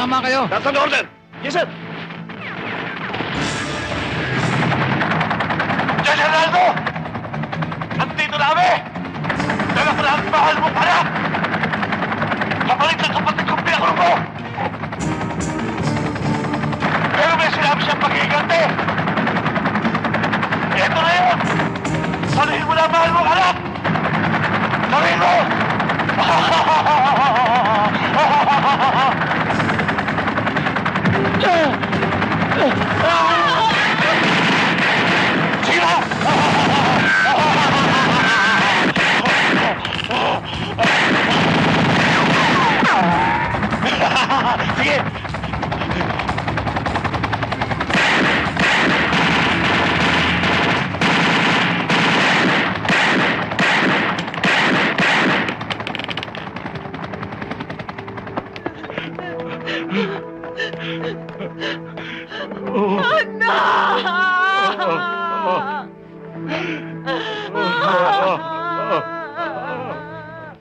Tama kayo. That's an order. Yes, sir. Diyan, Ronaldo! Nandito na kami! Dala ko na ang mahal mo para! Kapalit ng kapatid kong pinakuro mo! Pero may sinabi siyang pag-iigante! Ito na yun! Sabihin mo na ang mahal mong anak! Sabihin mo! Sige na! Sige!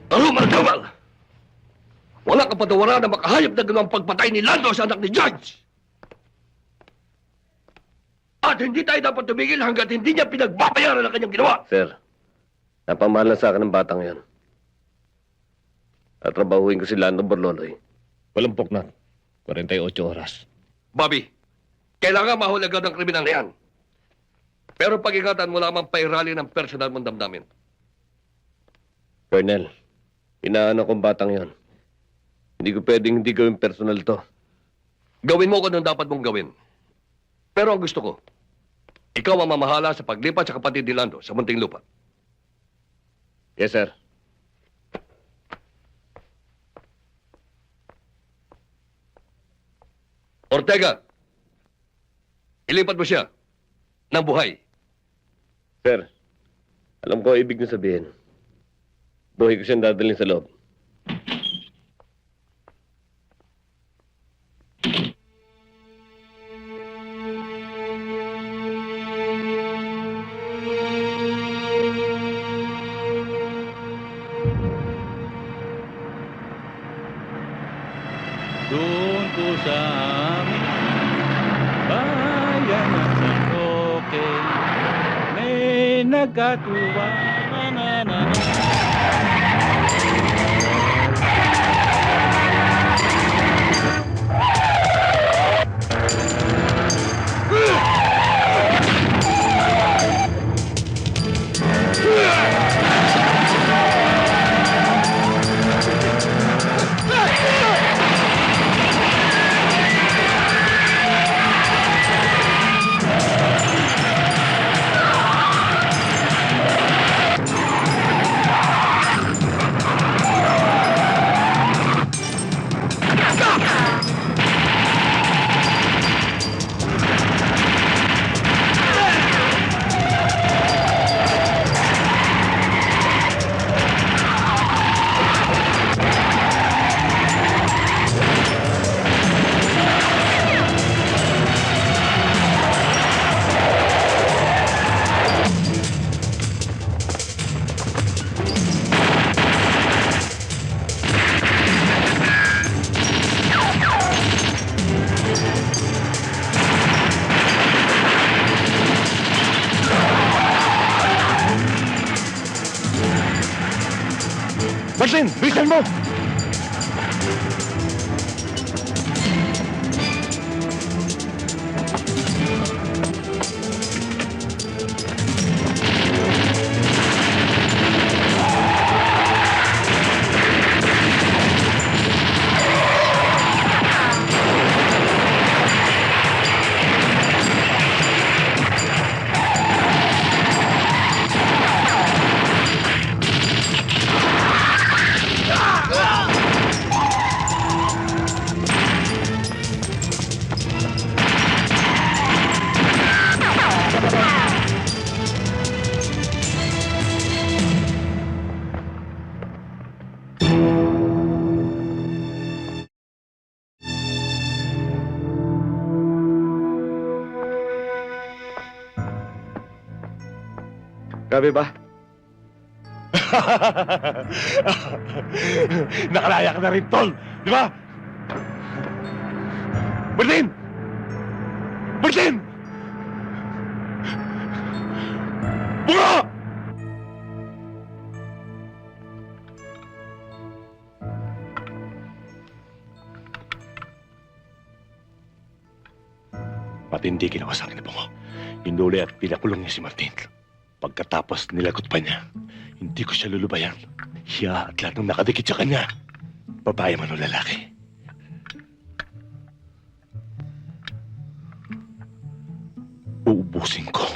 Ano, Maragawal? Wala ka patawaran na makahayop na gano'ng pagpatay ni Lando sa anak ni George. At hindi tayo dapat tumigil hanggat hindi niya pinagbabayaran ang kanyang ginawa. Sir, napamahal na sa akin ng batang yan. At trabahuin ko si Lando Borloloy. Walang puknat. 48 oras. Bobby, kailangan mahulagan ng kriminal na yan. Pero pag-ingatan mo lamang pairali ng personal mong damdamin. Colonel, inaano kong batang yon. Hindi ko pwedeng hindi gawin personal to. Gawin mo kung anong dapat mong gawin. Pero ang gusto ko, ikaw ang mamahala sa paglipat sa kapatid ni Lando sa munting lupa. Yes, sir. Ortega, ilipat mo siya ng buhay. Sir, alam ko ang ibig niyo sabihin. Buhay ko siyang dadalhin sa loob. Doon ko sa amin bayan ng San Roque may nagkatuwa na. Martin, bilisan mo! Grabe ba? Nakalaya ka na rin, Tol! Di ba? Martin! Martin! Bunga! Matindi ginawa sa akin ni Bungo. Inuli at pinakulong niya si Martin. Pagkatapos nilagot pa niya, hindi ko siya lulubayan. Siya at lahat ng nakadikit sa kanya, babae man o lalaki. Uubusin ko.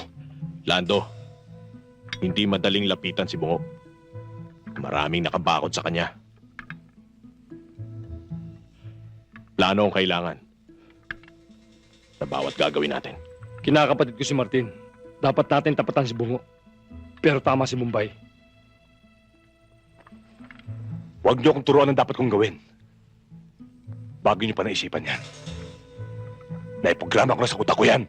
Lando, hindi madaling lapitan si Bungo. Maraming nakabakod sa kanya. Plano ang kailangan sa bawat gagawin natin. Kinakapatid ko si Martin. Dapat natin tapatan si Bungo. Pero tama si Mumbai. Huwag niyo akong turuan ang dapat kong gawin. Bago niyo pa naisipan yan. Naiprograma ko na sa utak ko yan.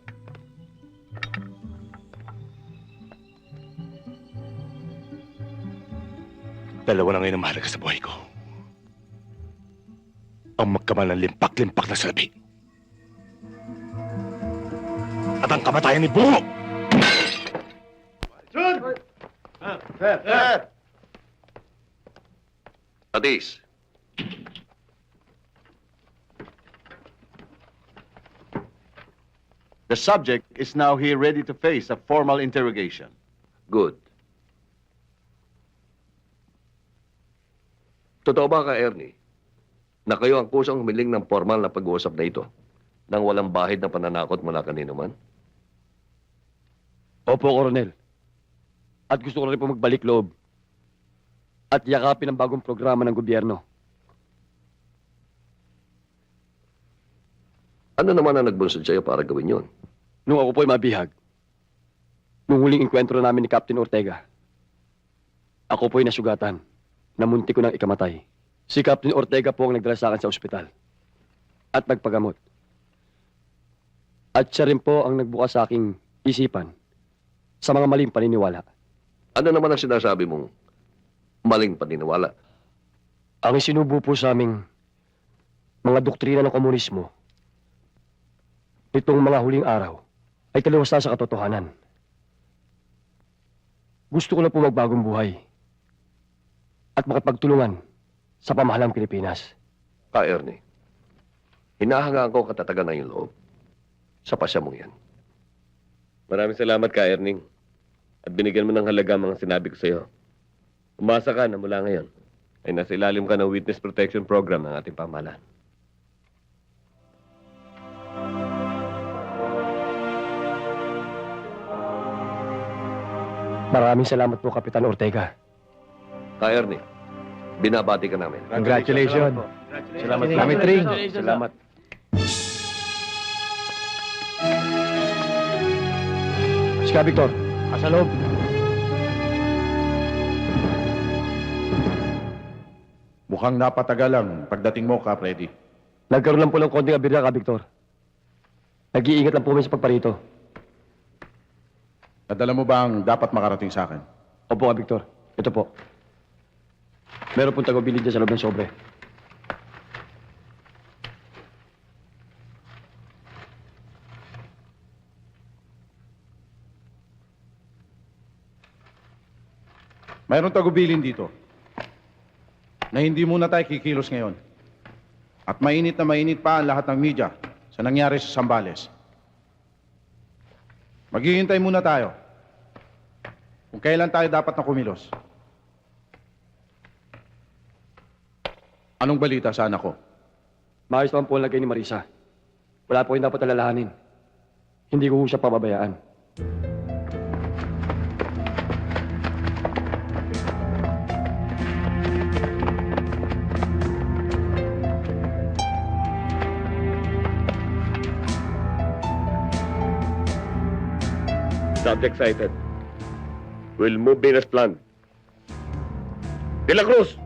Dalawa na ngayon ang mahalaga sa buhay ko. Ang magkamal ng limpak-limpak na salapi. At ang kamatayan ni Bungo! Atis, The subject is now here ready to face a formal interrogation. good. Totoo ba ka, Ernie, na kayo ang kusang humiling ng formal na pag-uusap na ito nang walang bahid na pananakot mula kanino man? Opo, Coronel. At gusto ko rin po magbalik loob. At yakapin ang bagong programa ng gobyerno. Ano naman ang nagbunsod sa'yo para gawin yon? Nung ako po'y mabihag, nung huling enkwentro namin ni Captain Ortega, ako po'y nasugatan na munti ko nang ikamatay. Si Captain Ortega po ang nagdala sa akin sa ospital at nagpagamot. At siya rin po ang nagbukas sa aking isipan sa mga maling paniniwala. Ano naman ang sinasabi mong maling paniniwala? Ang isinubo po sa aming mga doktrina ng komunismo nitong mga huling araw ay taliwas na sa katotohanan. Gusto ko na po magbagong buhay at makipagtulungan sa pamahalang Pilipinas. Ka, Ernie, hinahangaan ko katatagan ng iyong loob sa pasya mong yan. Maraming salamat ka, Erning. At binigyan mo ng halaga ang mga sinabi ko sa'yo. Umasa ka na mula ngayon ay nasa ilalim ka ng Witness Protection Program ng ating pamahalaan. Maraming salamat po, Kapitan Ortega. Ka, Ernie, binabati ka namin. Congratulations. Salamat, Kami Tring. Salamat. Sika, Victor. Asa loob. Mukhang napatagal ang pagdating mo, Kap Freddy. Nagkaroon lang po ng konting abirya, Ka, Victor. Nag-iingat lang po kami sa pagparito. Nadala mo ba ang dapat makarating sa akin? Opo, Ka, Victor. Ito po. Meron pong tagubilid dyan sa loob ng sobre. Mayroong tagubilin dito na hindi muna tayo kikilos ngayon. At mainit na mainit pa ang lahat ng media sa nangyari sa Zambales. Maghihintay muna tayo kung kailan tayo dapat na kumilos. Anong balita sa anak ko? Maayos naman po ang lagay ni Marisa. Wala po yung dapat alalahanin. Hindi ko siya pababayaan. Subject sighted. We'll move in as planned. De La Cruz!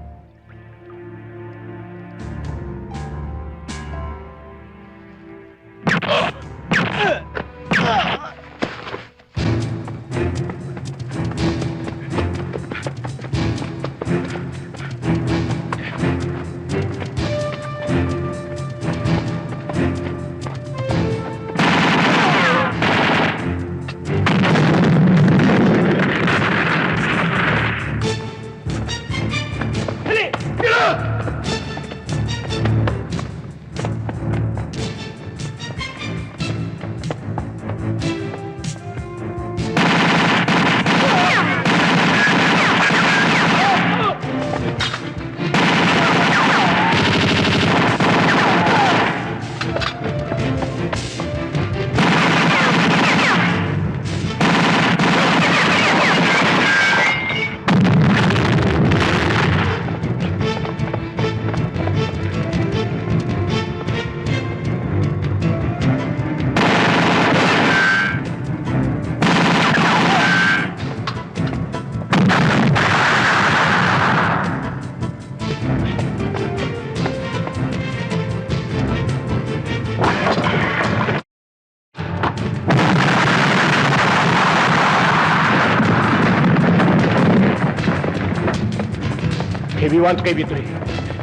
KB1 to KB3.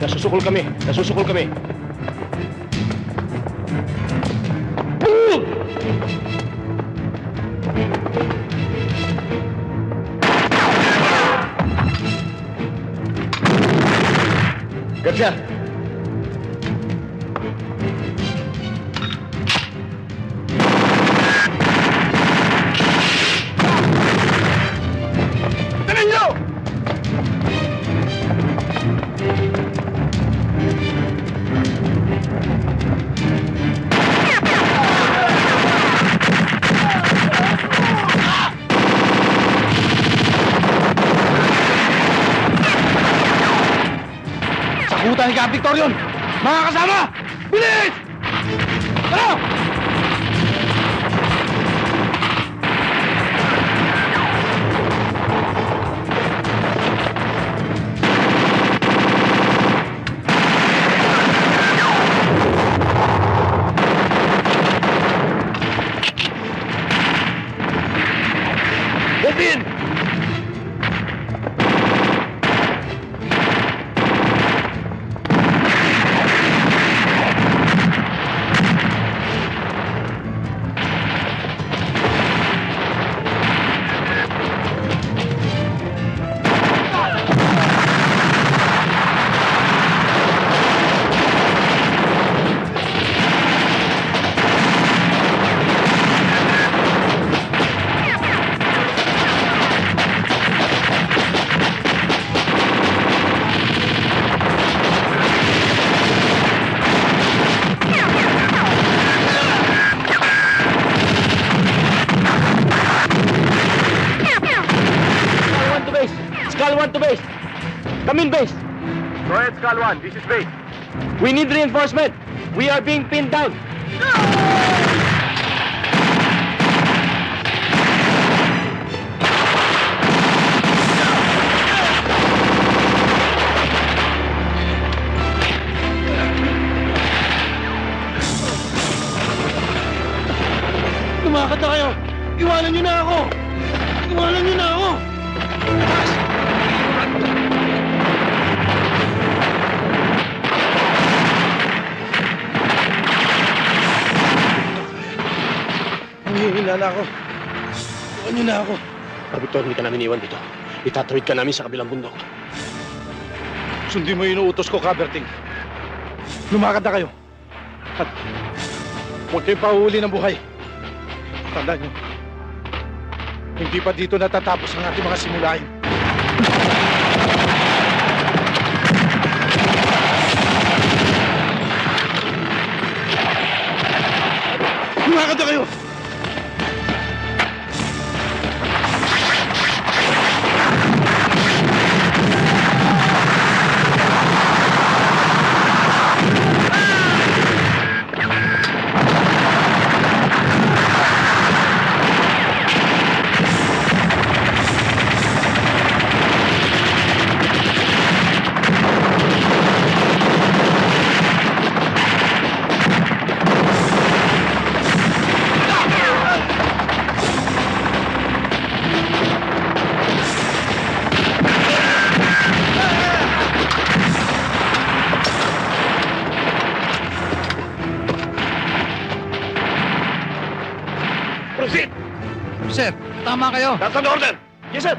Nasusukol kami. Nasusukol kami. Garcia! Dali nyo! Sakutan ni Cap Victorion! Mga kasama! Bilis! Ano? Bobin! Skull 1 to base. Come in, base. Go ahead, Skull 1. This is base. We need reinforcement. We are being pinned down. Lumakad na kayo. Iwanan niyo na ako. Iwanan niyo na ako. Nanghihina na ako. Iwan niyo na ako. Victor, hindi ka namin iwan dito. Itatawid ka namin sa kabilang bundok. Sundin mo yung inuutos ko, Caberting. Lumakad na kayo. At huwag kayong pahuhuli ng buhay. Tandaan niyo, hindi pa dito natatapos ang ating mga simulain. Lumakad na kayo! Proceed! Sir, tama kayo. That's an order! Yes, sir.